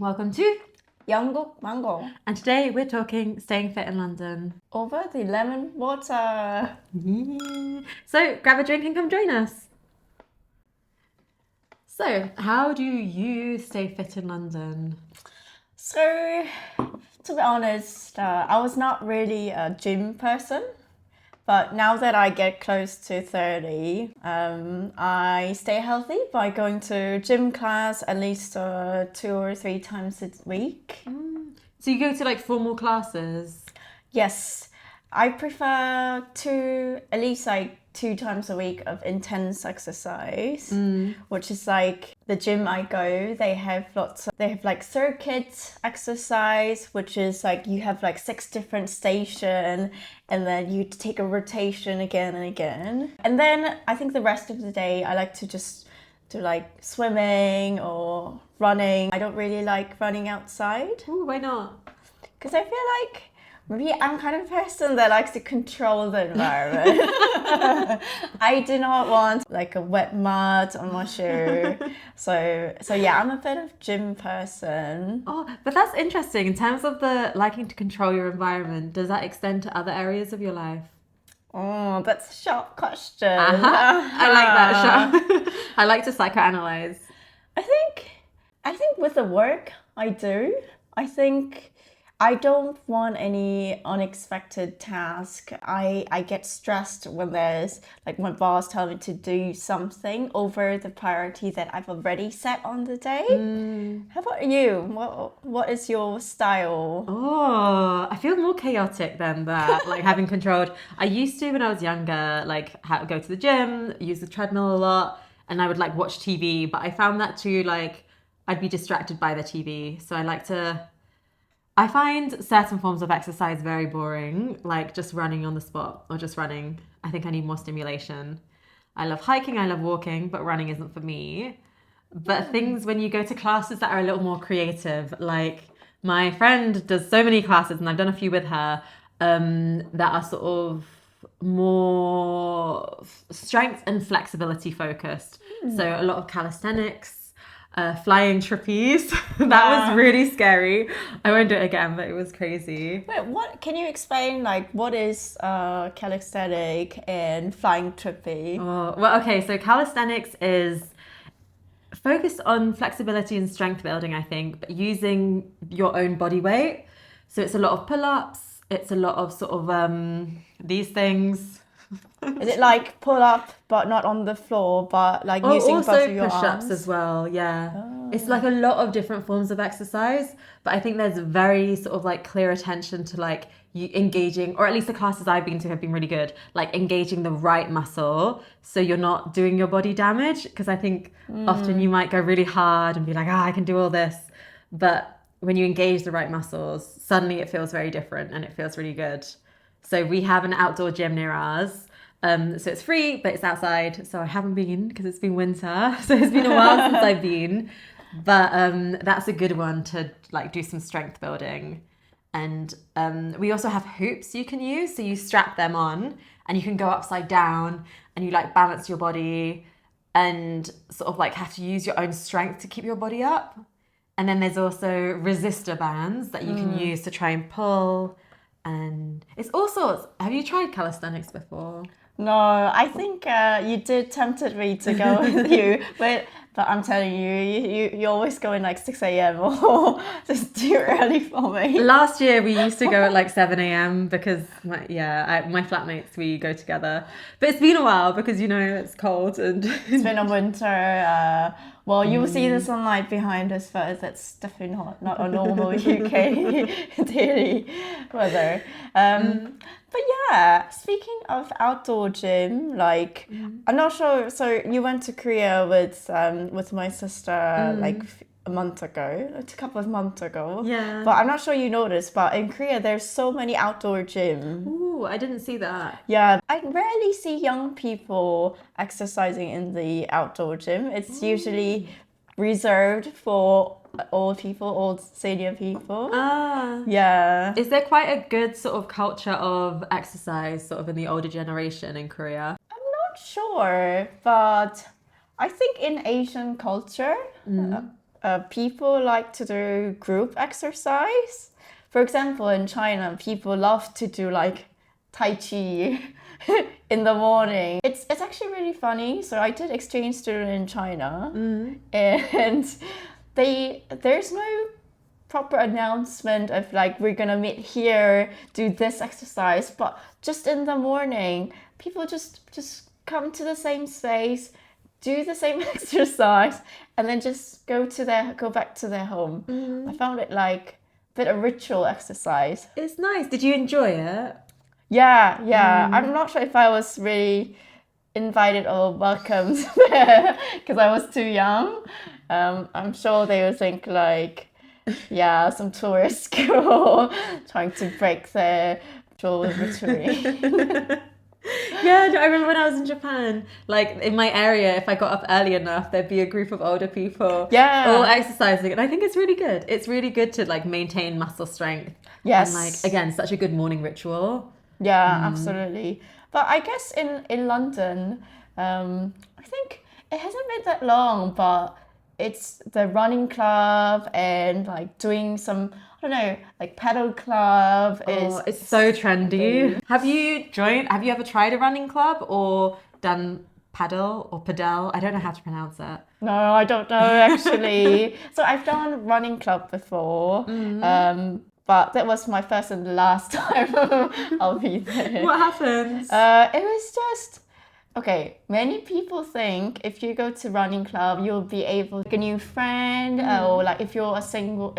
Welcome to 영국 망고. And today we're talking staying fit in London. Over the lemon water. Yeah. So grab a drink and come join us. So how do you stay fit in London? So, to be honest, I was not really a gym person. But now that I get close to 30, I stay healthy by going to gym class at least 2 or 3 times a week. So you go to like formal classes? Yes, I prefer at least 2 times a week of intense exercise, which is like the gym I go, they have like circuit exercise, which is like you have like 6 different stations and then you take a rotation again and again. And then I think the rest of the day I like to just do like swimming or running. I don't really like running outside. Ooh, why not? Because I feel like maybe I'm kind of person that likes to control the environment. I do not want like a wet mud on my shoe. So yeah, I'm a bit of gym person. Oh, but that's interesting. In terms of the liking to control your environment, does that extend to other areas of your life? Oh, that's a sharp question. I like that, Sha. I like to psychoanalyze. I think with the work I do, I think I don't want any unexpected task. I get stressed when there's like my boss tells me to do something over the priority that I've already set on the day. How about you? What is your style? Oh, I feel more chaotic than that, like having controlled. I used to, when I was younger, like go to the gym, use the treadmill a lot, and I would like watch TV, but I found that too, like I'd be distracted by the TV. So I find certain forms of exercise very boring, like just running on the spot or just running. I think I need more stimulation. I love hiking, I love walking, but running isn't for me. But things when you go to classes that are a little more creative, like my friend does so many classes, and I've done a few with her, that are sort of more strength and flexibility focused. So a lot of calisthenics. Flying trapeze. That was really scary. I won't do it again, but it was crazy. Wait, what can you explain? Like, what is calisthenic and flying trapeze? Oh, well, okay. So calisthenics is focused on flexibility and strength building, I think, but using your own body weight. So it's a lot of pull-ups. It's a lot of sort of these things. Is it like pull up but not on the floor, but like using both of your push-ups arms? as well, yeah. It's like a lot of different forms of exercise, but I think there's very sort of like clear attention to like you engaging, or at least the classes I've been to have been really good, like engaging the right muscle so you're not doing your body damage, because I think often you might go really hard and be like, I can do all this, but when you engage the right muscles, suddenly it feels very different and it feels really good. So we have an outdoor gym near ours. So it's free, but it's outside. So I haven't been because it's been winter. So it's been a while since I've been. But that's a good one to like do some strength building. And we also have hoops you can use. So you strap them on and you can go upside down and you like balance your body and sort of like have to use your own strength to keep your body up. And then there's also resistor bands that you can use to try and pull. And it's all sorts. Have you tried calisthenics before? No, I think you did tempted me to go with you, but I'm telling you always go in like 6 a.m. or just too early for me. Last year we used to go at like 7 a.m. because my flatmates, we go together. But it's been a while because, you know, it's cold and it's been a winter. Well, you will see the sunlight behind us, but that's definitely not a normal UK daily weather. But yeah, speaking of outdoor gym, like I'm not sure. So you went to Korea with my sister like a couple of months ago. Yeah. But I'm not sure you noticed, but in Korea there's so many outdoor gyms. Ooh, I didn't see that. Yeah, I rarely see young people exercising in the outdoor gym. It's usually reserved for old senior people. Yeah. Is there quite a good sort of culture of exercise sort of in the older generation in Korea? I'm not sure, but I think in Asian culture, people like to do group exercise. For example, in China, people love to do like Tai Chi in the morning. It's actually really funny. So I did exchange student in China, and there's no proper announcement of like, we're gonna meet here, do this exercise, but just in the morning, people just come to the same space, do the same exercise, and then just go back to their home. I found it like a bit of ritual exercise. It's nice. Did you enjoy it? Yeah. I'm not sure if I was really invited or welcomed there because I was too young. I'm sure they would think like, yeah, some tourist girl trying to break their ritual. Yeah, I remember when I was in Japan, like in my area, if I got up early enough, there'd be a group of older people all exercising. And I think it's really good. It's really good to like maintain muscle strength. Yes. And like, again, such a good morning ritual. Yeah, absolutely. But I guess in London, I think it hasn't been that long, but it's the running club and like doing some, I don't know, like paddle club. It's so trendy. Have you ever tried a running club or done paddle or padel? I don't know how to pronounce it. No, I don't know actually. So I've done running club before, but that was my first and last time I'll be there. What happened? It was just... Okay, many people think if you go to running club, you'll be able to make a new friend, or like if you're single,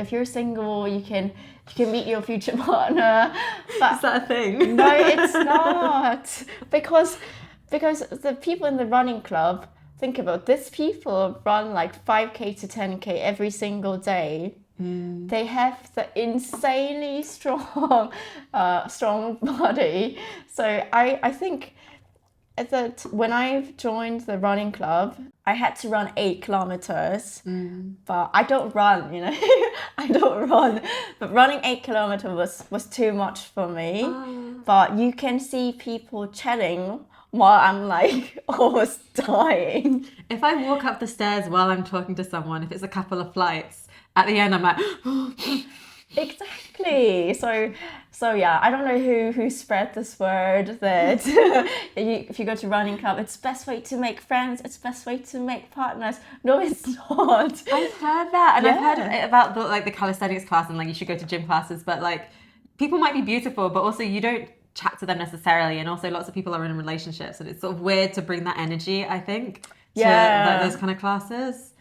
you can meet your future partner. But is that a thing? No, it's not. Because the people in the running club, think about this, people run like 5K to 10K every single day. They have the insanely strong body. So I think when I joined the running club, I had to run 8 kilometers, but I don't run, I don't run. But running 8 kilometers was too much for me. But you can see people chatting while I'm like almost dying. If I walk up the stairs while I'm talking to someone, if it's a couple of flights, at the end I'm like... Exactly. So yeah, I don't know who spread this word that if you go to running club, it's best way to make friends, it's best way to make partners. No, it's not. I've heard that, and I've heard about the calisthenics class, and like you should go to gym classes, but like people might be beautiful, but also you don't chat to them necessarily, and also lots of people are in relationships, and it's sort of weird to bring that energy, I think, to those kind of classes.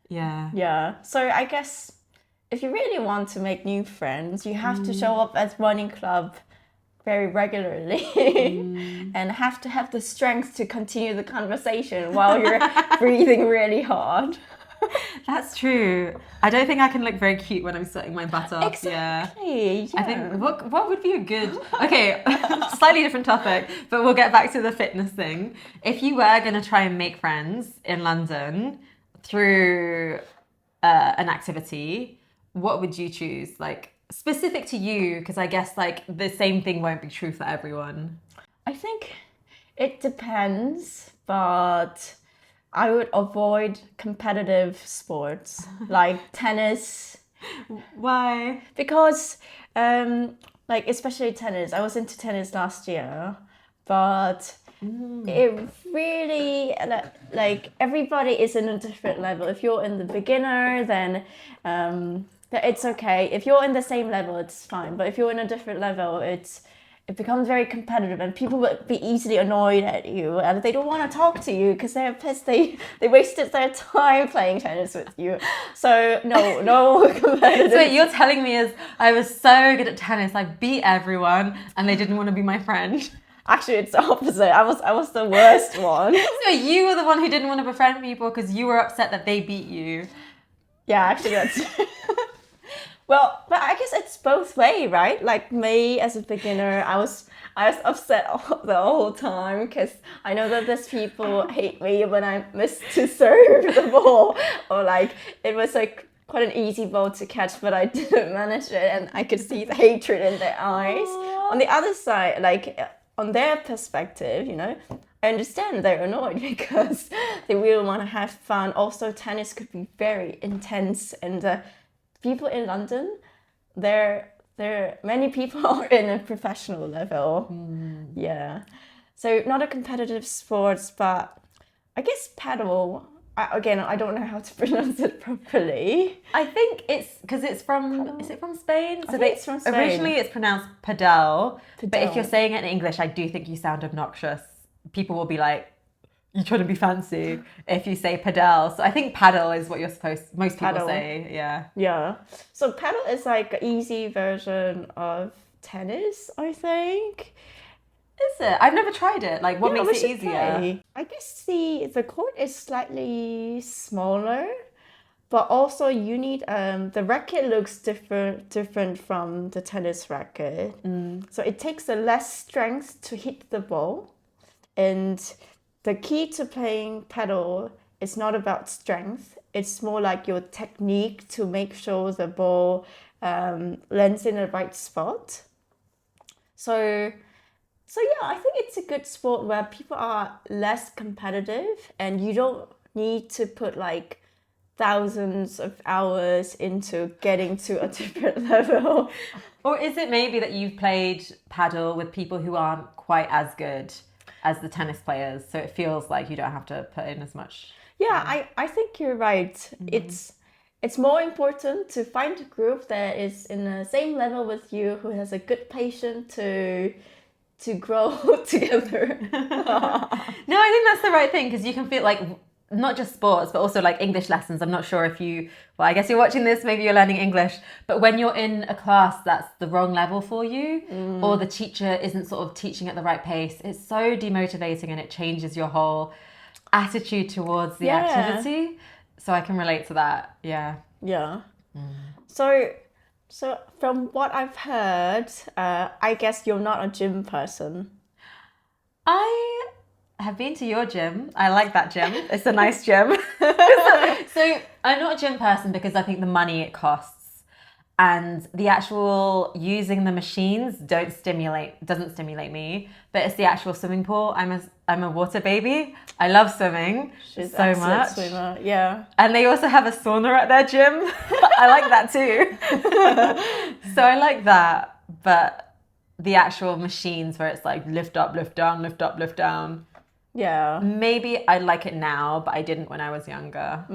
Yeah. So I guess if you really want to make new friends, you have to show up at running club very regularly and have to have the strength to continue the conversation while you're breathing really hard. That's true. I don't think I can look very cute when I'm sweating my butt off. Exactly. Yeah. I think what would be a good... Okay, slightly different topic, but we'll get back to the fitness thing. If you were going to try and make friends in London through an activity, what would you choose? Like specific to you, because I guess like the same thing won't be true for everyone. I think it depends, but I would avoid competitive sports like tennis. Why? Because like especially tennis, I was into tennis last year, but it really, like everybody is in a different level. If you're in the beginner, then it's okay. If you're in the same level, it's fine. But if you're in a different level, it becomes very competitive, and people will be easily annoyed at you, and they don't want to talk to you because they're pissed they wasted their time playing tennis with you. So no competitive. So what you're telling me is I was so good at tennis, I beat everyone, and they didn't want to be my friend. Actually, it's the opposite. I was the worst one. So you were the one who didn't want to befriend people because you were upset that they beat you. Yeah, actually, that's... Well, but I guess it's both way, right? Like me as a beginner, I was upset the whole time because I know that these people hate me when I missed to serve the ball, or like it was like quite an easy ball to catch, but I didn't manage it, and I could see the hatred in their eyes. On the other side, like on their perspective, I understand they're annoyed because they really want to have fun. Also, tennis could be very intense, and people in London, many people are in a professional level. Yeah, so not a competitive sports, but I guess paddle. Again, I don't know how to pronounce it properly. I think it's because it's from. Is it from Spain? I think it's from Spain. Originally, it's pronounced padel, but if you're saying it in English, I do think you sound obnoxious. People will be like, "You're trying to be fancy." If you say padel, so I think paddle is what most people say. Yeah. Yeah. So paddle is like an easy version of tennis, I think. Is it? I've never tried it. Like, what makes it easier? Play. I guess the court is slightly smaller, but also you need the racket looks different from the tennis racket. So it takes a less strength to hit the ball, and the key to playing paddle is not about strength. It's more like your technique to make sure the ball lands in the right spot. So yeah, I think it's a good sport where people are less competitive and you don't need to put like thousands of hours into getting to a different level. Or is it maybe that you've played paddle with people who aren't quite as good as the tennis players, so it feels like you don't have to put in as much? Yeah, I think you're right. It's more important to find a group that is in the same level with you, who has a good patience to grow together. No, I think that's the right thing, because you can feel like not just sports, but also like English lessons. I'm not sure if I guess you're watching this, maybe you're learning English, but when you're in a class that's the wrong level for you, or the teacher isn't sort of teaching at the right pace, it's so demotivating and it changes your whole attitude towards the activity. So I can relate to that. Yeah. So from what I've heard, I guess you're not a gym person. I have been to your gym. I like that gym. It's a nice gym. So I'm not a gym person because I think the money it costs and the actual using the machines doesn't stimulate me. But it's the actual swimming pool. I'm a water baby. I love swimming so much. Swimmer. Yeah. And they also have a sauna at their gym. I like that too. So I like that. But the actual machines where it's like lift up, lift down, lift up, lift down. Yeah. Maybe I like it now, but I didn't when I was younger.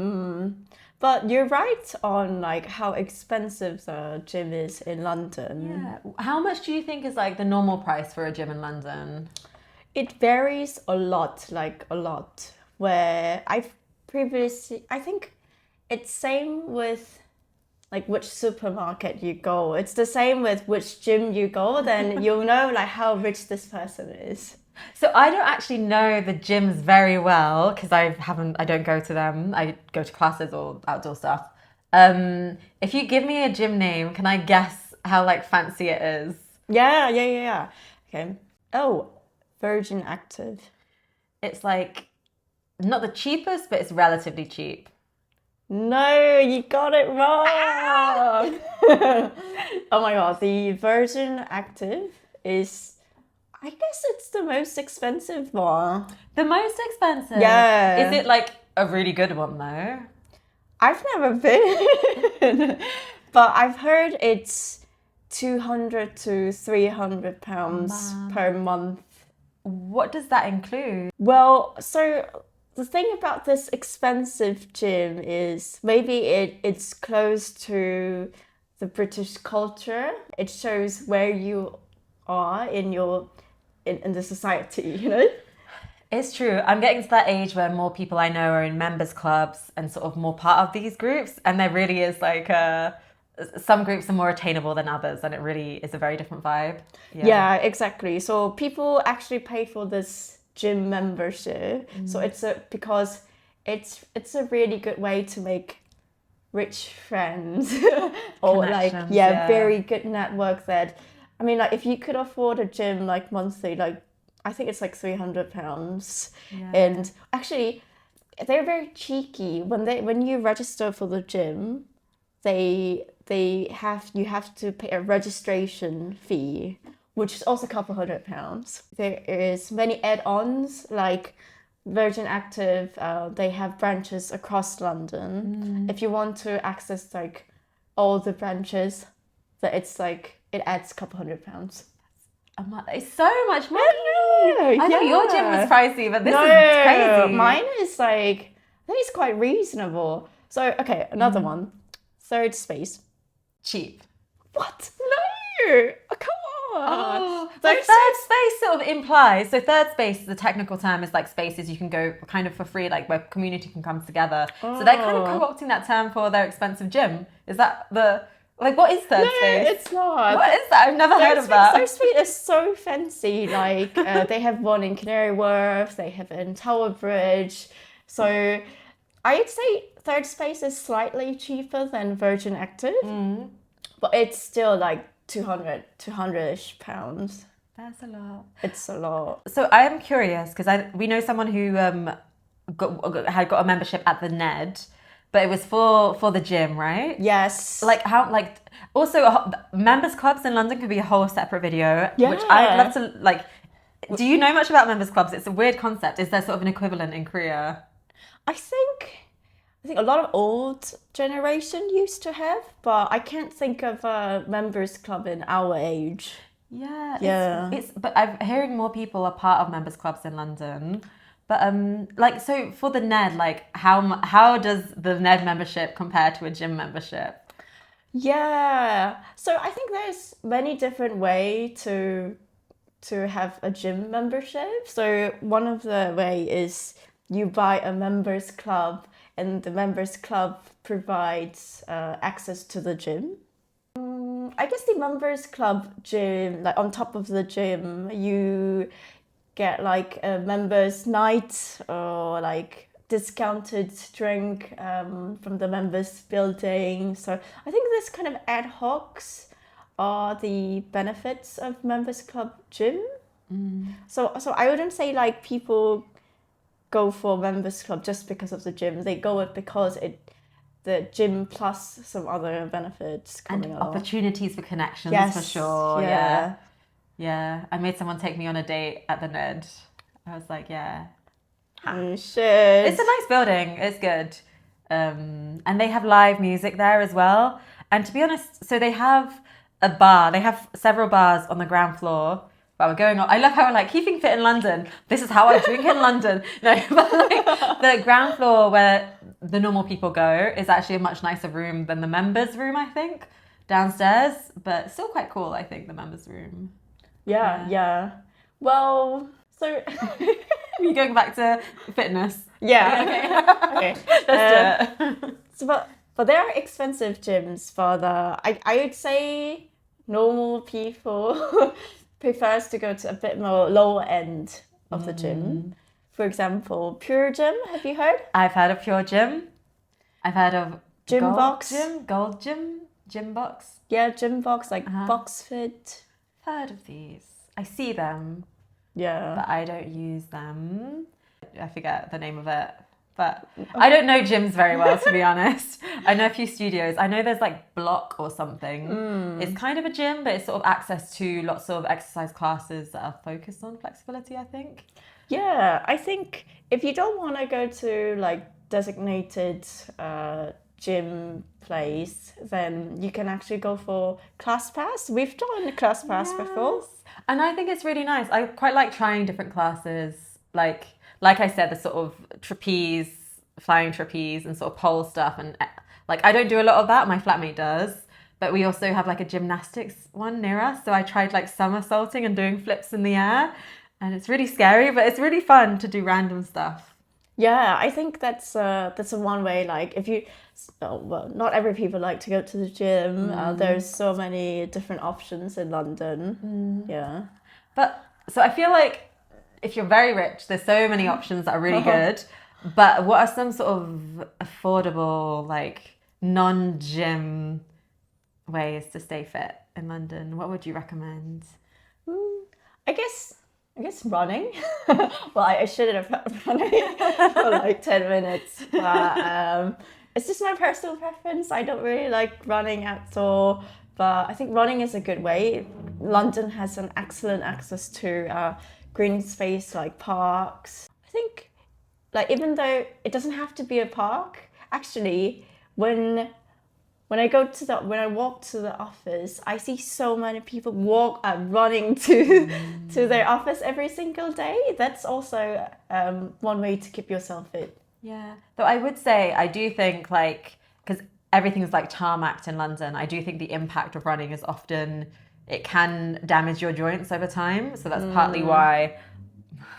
But you're right on like how expensive the gym is in London. Yeah. How much do you think is like the normal price for a gym in London? It varies a lot. Where I think it's same with like which supermarket you go. It's the same with which gym you go, then you'll know like how rich this person is. So I don't actually know the gyms very well because I don't go to them. I go to classes or outdoor stuff. If you give me a gym name, can I guess how like fancy it is? Yeah. Okay. Oh, Virgin Active. It's like not the cheapest, but it's relatively cheap. No, you got it wrong. Oh my god, the Virgin Active is, I guess it's the most expensive one. The most expensive? Yeah. Is it like a really good one though? I've never been, but I've heard it's £200 to £300 per month. What does that include? Well, so the thing about this expensive gym is maybe it's close to the British culture. It shows where you are in the society, you know? It's true. I'm getting to that age where more people I know are in members clubs and sort of more part of these groups. And there really is like some groups are more attainable than others, and it really is a very different vibe. Yeah, exactly. So people actually pay for this gym membership. So because it's a really good way to make rich friends or like very good network that, I mean, like if you could afford a gym like monthly, like I think it's like £300. And actually they're very cheeky when you register for the gym. You have to pay a registration fee, which is also a couple £100. There is many add-ons like Virgin Active. They have branches across London. If you want to access like all the branches, that it's like it adds a couple £100. It's so much money. I know your gym was pricey, but this is crazy. Mine is like, I think it's quite reasonable. So, okay, another one. Third space. Cheap. What? No! Oh, come on! Oh, but third space sort of implies, so third space, the technical term is like spaces you can go kind of for free, like where community can come together. So they're kind of co-opting that term for their expensive gym. Is that the... Like, what is third space? No, it's not. What is that? I've never heard of that. Third space is so fancy. Like, they have one in Canary Wharf, they have it in Tower Bridge. So, I'd say third space is slightly cheaper than Virgin Active, but it's still like 200-ish pounds. That's a lot. It's a lot. So, I am curious, because we know someone who had got a membership at the Ned. But it was for the gym, right? Yes. Like how, like, also members clubs in London could be a whole separart video, which I'd love to, like, do you know much about members clubs? It's a weird concept. Is there sort of an equivalent in Korea? I think a lot of old generation used to have, but I can't think of a members club in our age. Yeah. But I'm hearing more people are part of members clubs in London. But like, so for the Ned, like how does the Ned membership compare to a gym membership? Yeah, so I think there's many different ways to have a gym membership. So one of the way is you buy a members club, and the members club provides access to the gym. I guess the members club gym, like on top of the gym, you get like a members night or like discounted drink from the members building. So I think this kind of ad hocs are the benefits of members club gym. So I wouldn't say like people go for members club just because of the gym. They go it because the gym plus some other benefits coming and along. Opportunities for connections, for sure. Yeah, I made someone take me on a date at the Ned. I was like, yeah. You should. It's a nice building. It's good. And they have live music there as well. And to be honest, so they have a bar. They have several bars on the ground floor. But we're going on. I love how we're like, keeping fit in London. This is how I drink in London. No, but like the ground floor where the normal people go is actually a much nicer room than the members' room, I think, downstairs. But still quite cool, I think, the members' room. Yeah. Well, so we're going back to fitness. Yeah. Okay. Let's do it. But there are expensive gyms for the. I would say normal people prefers to go to a bit more lower end of the gym. For example, Pure Gym. Have you heard? I've heard of Pure Gym. I've heard of Gymbox. Gold Gym, Gymbox. Yeah, Gymbox, like Box Fit. Heard of these. I see them. Yeah. But I don't use them. I forget the name of it. But I don't know gyms very well, to be honest. I know a few studios. I know there's like Block or something. It's kind of a gym, but it's sort of access to lots of exercise classes that are focused on flexibility, I think. Yeah, I think if you don't want to go to like designated gym place, then you can actually go for ClassPass. We've done a ClassPass before. And I think it's really nice. I quite like trying different classes. Like I said, the sort of trapeze, flying trapeze and sort of pole stuff. And like, I don't do a lot of that. My flatmate does. But we also have like a gymnastics one near us. So I tried like somersaulting and doing flips in the air. And it's really scary, but it's really fun to do random stuff. Yeah, I think that's a one way. Like if you, well, not every people like to go to the gym. There's so many different options in London. Yeah. But so I feel like if you're very rich, there's so many options that are really good. But what are some sort of affordable, like non-gym ways to stay fit in London? What would you recommend? I guess running. Well, I shouldn't have running for like 10 minutes. But it's just my personal preference. I don't really like running at all. But I think running is a good way. London has an excellent access to green space like parks. I think, like, even though it doesn't have to be a park, actually, when I walk to the office, I see so many people running to their office every single day. That's also one way to keep yourself fit. Yeah, though I would say I do think like because everything's like tarmacked in London, I do think the impact of running is often it can damage your joints over time. So that's partly why.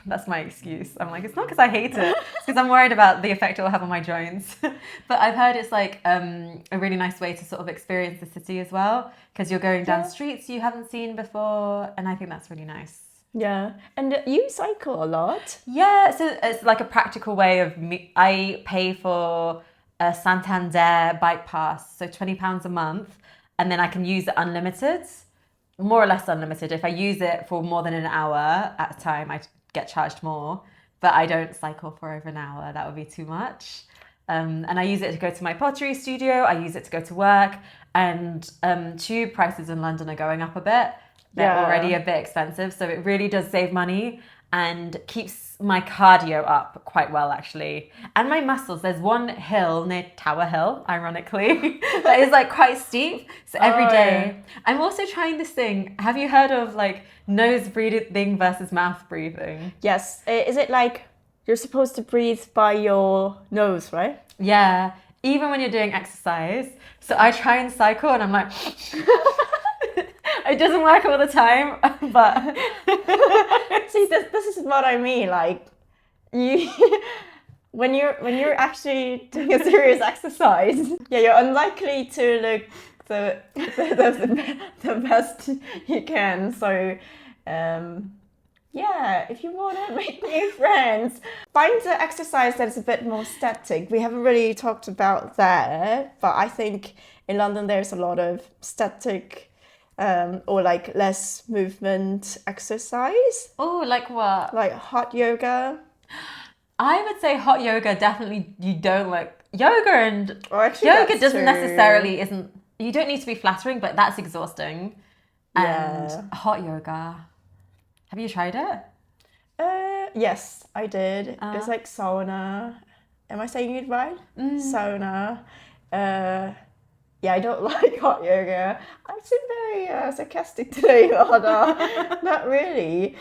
That's my excuse. I'm like, it's not because I hate it. It's because I'm worried about the effect it will have on my joints. But I've heard it's like a really nice way to sort of experience the city as well, because you're going down streets you haven't seen before. And I think that's really nice. Yeah. And you cycle a lot? Yeah. So it's like a practical way of me. I pay for a Santander bike pass. So £20 a month. And then I can use it unlimited, more or less unlimited. If I use it for more than an hour at a time, I get charged more, but I don't cycle for over an hour. That would be too much. And I use it to go to my pottery studio. I use it to go to work. And tube prices in London are going up a bit. They're already a bit expensive. So it really does save money and keeps my cardio up quite well, actually. And my muscles. There's one hill near Tower Hill, ironically, that is like quite steep. So every day. I'm also trying this thing. Have you heard of like nose breathing versus mouth breathing? Yes. Is it like you're supposed to breathe by your nose, right? Yeah. Even when you're doing exercise. So I try and cycle and I'm like... It doesn't work all the time, but... See, this is what I mean. Like, you... when you're actually doing a serious exercise, you're unlikely to look the best you can. So, if you want to make new friends, find the exercise that is a bit more static. We haven't really talked about that, but I think in London there's a lot of static or like less movement exercise. Oh, like what? Like hot yoga. I would say hot yoga definitely you don't like yoga and Actually, yoga doesn't necessarily isn't you don't need to be flattering, but that's exhausting. And hot yoga. Have you tried it? Yes, I did. It's like sauna. Am I saying it right? Sauna. Yeah, I don't like hot yoga. I've been very sarcastic today, but not really.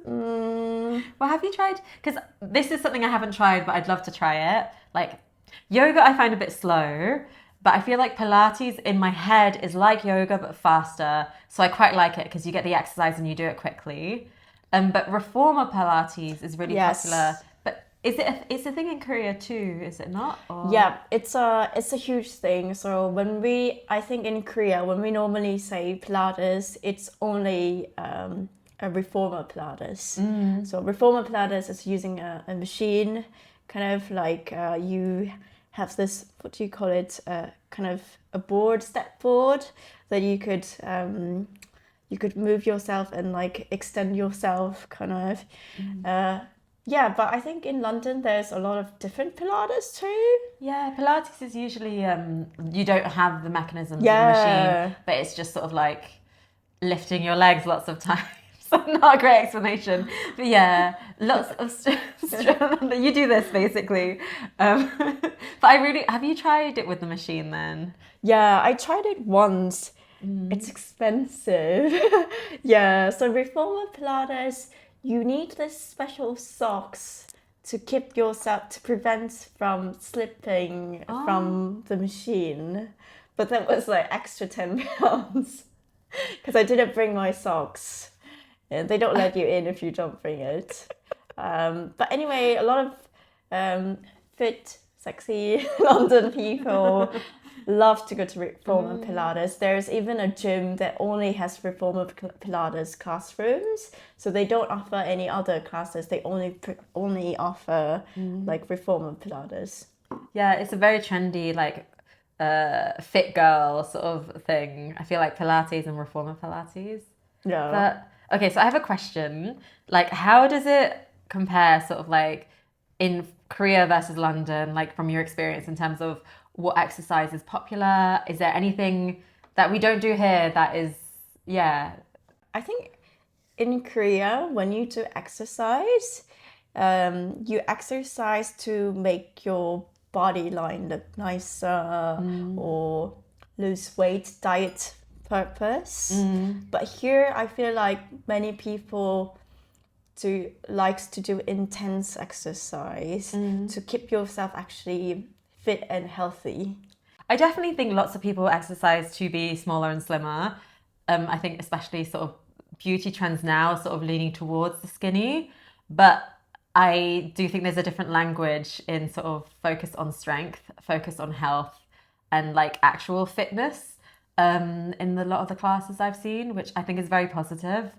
Well, have you tried? Because this is something I haven't tried, but I'd love to try it. Like yoga, I find a bit slow, but I feel like Pilates in my head is like yoga but faster. So I quite like it because you get the exercise and you do it quickly. But reformer Pilates is really popular. But it's a thing in Korea too, is it not? Or... Yeah, it's a huge thing. So I think in Korea, when we normally say Pilates, it's only a reformer Pilates. So reformer Pilates is using a machine, kind of like you have this, what do you call it? Kind of a step board that you could move yourself and like extend yourself, kind of. But I think in London there's a lot of different Pilates too. Yeah, Pilates is usually you don't have the mechanisms of the machine, but it's just sort of like lifting your legs lots of times. Not a great explanation, but yeah, lots of you do this basically. But have you tried it with the machine then? Yeah, I tried it once. It's expensive. So reformer Pilates, you need this special socks to keep yourself, to prevent from slipping from the machine. But that was like extra £10 because I didn't bring my socks. And they don't let you in if you don't bring it. But anyway, a lot of fit, sexy London people love to go to reformer Pilates. There's even a gym that only has reformer Pilates classrooms. So they don't offer any other classes. They only offer like reformer Pilates. Yeah, it's a very trendy like fit girl sort of thing. I feel like Pilates and reformer Pilates. Yeah. But okay, so I have a question. Like, how does it compare sort of like in Korea versus London, like from your experience in terms of what exercise is popular? Is there anything that we don't do here that is, yeah. I think in Korea, when you do exercise, you exercise to make your body line look nicer or lose weight, diet purpose. But here, I feel like many people likes to do intense exercise to keep yourself actually fit and healthy. I definitely think lots of people exercise to be smaller and slimmer. I think especially sort of beauty trends now sort of leaning towards the skinny, but I do think there's a different language in sort of focus on strength, focus on health, and like actual fitness in a lot of the classes I've seen, which I think is very positive,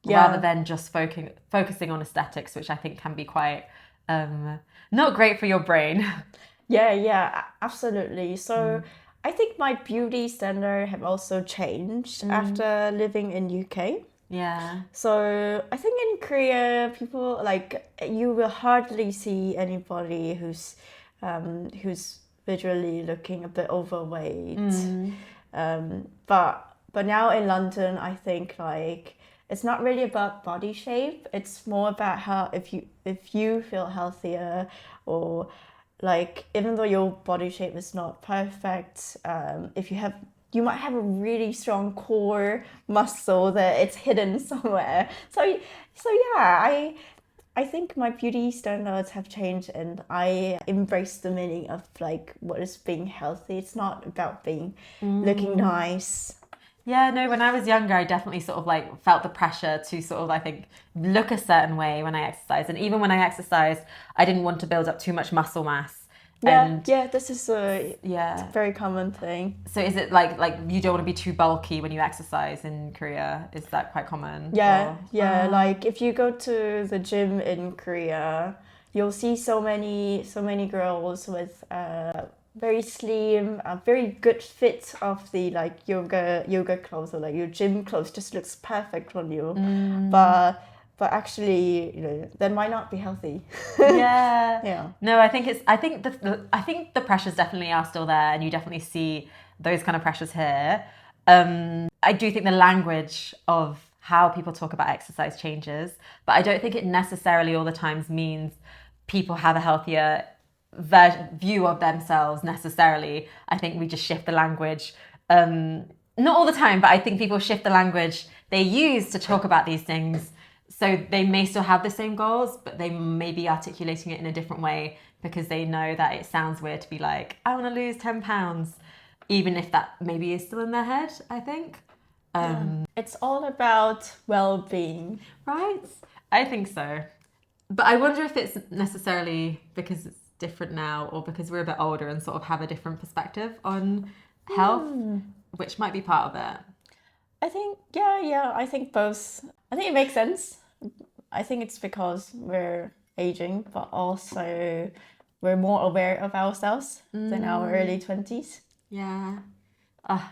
rather than just focusing on aesthetics, which I think can be quite not great for your brain. Yeah, absolutely. So I think my beauty standard have also changed after living in UK. Yeah. So I think in Korea, people like you will hardly see anybody who's visually looking a bit overweight. But now in London, I think like it's not really about body shape. It's more about how if you feel healthier, or like even though your body shape is not perfect, if you might have a really strong core muscle that it's hidden somewhere. So yeah, I think my beauty standards have changed, and I embrace the meaning of like what is being healthy. It's not about being looking nice. Yeah, no, when I was younger, I definitely sort of like felt the pressure to sort of, I think, look a certain way when I exercised. And even when I exercised, I didn't want to build up too much muscle mass. Yeah, this is a very common thing. So is it like you don't want to be too bulky when you exercise in Korea? Is that quite common? Yeah, like if you go to the gym in Korea, you'll see so many girls with very slim, very good fit of the like yoga clothes, or like your gym clothes just looks perfect on you. But actually, you know, that might not be healthy. Yeah. No, I think the pressures definitely are still there, and you definitely see those kind of pressures here. I do think the language of how people talk about exercise changes, but I don't think it necessarily all the times means people have a healthier view of themselves necessarily. I think we just shift the language. Not all the time, but I think people shift the language they use to talk about these things. So they may still have the same goals, but they may be articulating it in a different way because they know that it sounds weird to be like, I want to lose 10 pounds, even if that maybe is still in their head, I think. It's all about well-being. Right? I think so. But I wonder if it's necessarily because it's different now, or because we're a bit older and sort of have a different perspective on health, which might be part of it. I think, yeah, I think both. I think it makes sense. I think it's because we're aging, but also we're more aware of ourselves than our early 20s. Yeah.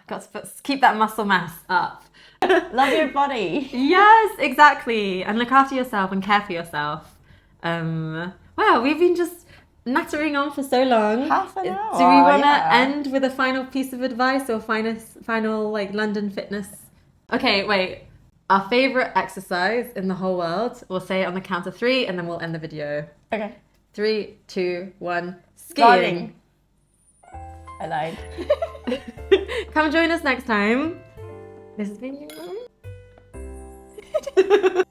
Got to keep that muscle mass up. Love your body. Yes, exactly. And look after yourself and care for yourself. Wow, we've been just nattering on for so long. Half an hour. Do we want to end with a final piece of advice, or final like London fitness? Okay, wait. Our favourite exercise in the whole world. We'll say it on the count of 3 and then we'll end the video. Okay. 3, 2, 1. Skiing. Running. I lied. Come join us next time. This has been you.